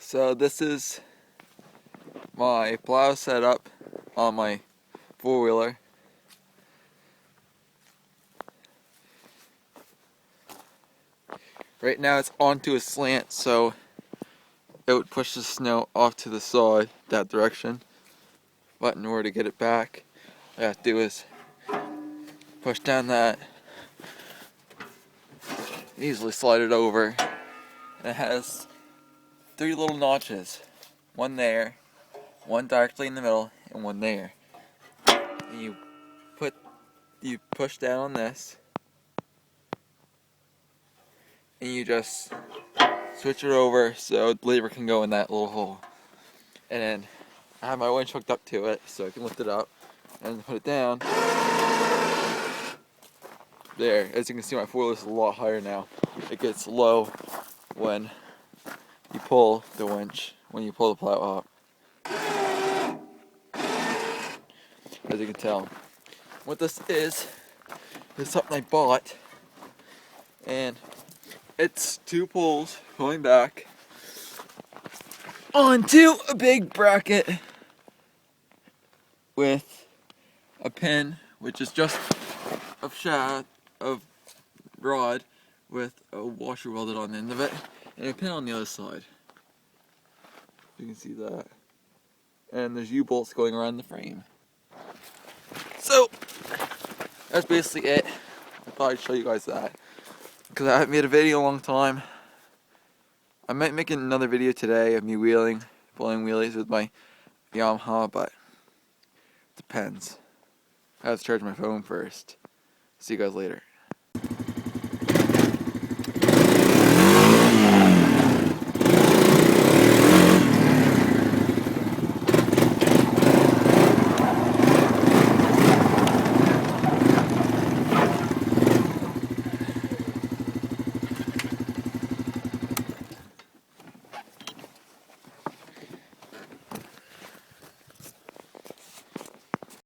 So this is my plow setup on my four-wheeler. Right now it's onto a slant, so it would push the snow off to the side that direction. But in order to get it back, all I have to do is push down that, easily slide it over. And it has 3 little notches. One there, one directly in the middle, and one there. And you push down on this, and you just switch it over so the lever can go in that little hole. And then I have my winch hooked up to it so I can lift it up and put it down. There, as you can see, my four-wheeler is a lot higher now. It gets low when you pull the winch, when you pull the plow up. As you can tell. What this is something I bought, and it's 2 poles going back onto a big bracket with a pin, which is just of rod with a washer welded on the end of it, and a pin on the other side. You can see that. And there's U-bolts going around the frame. So that's basically it. I thought I'd show you guys that, because I haven't made a video in a long time. I might make another video today of me pulling wheelies with my Yamaha, but it depends. I have to charge my phone first. See you guys later.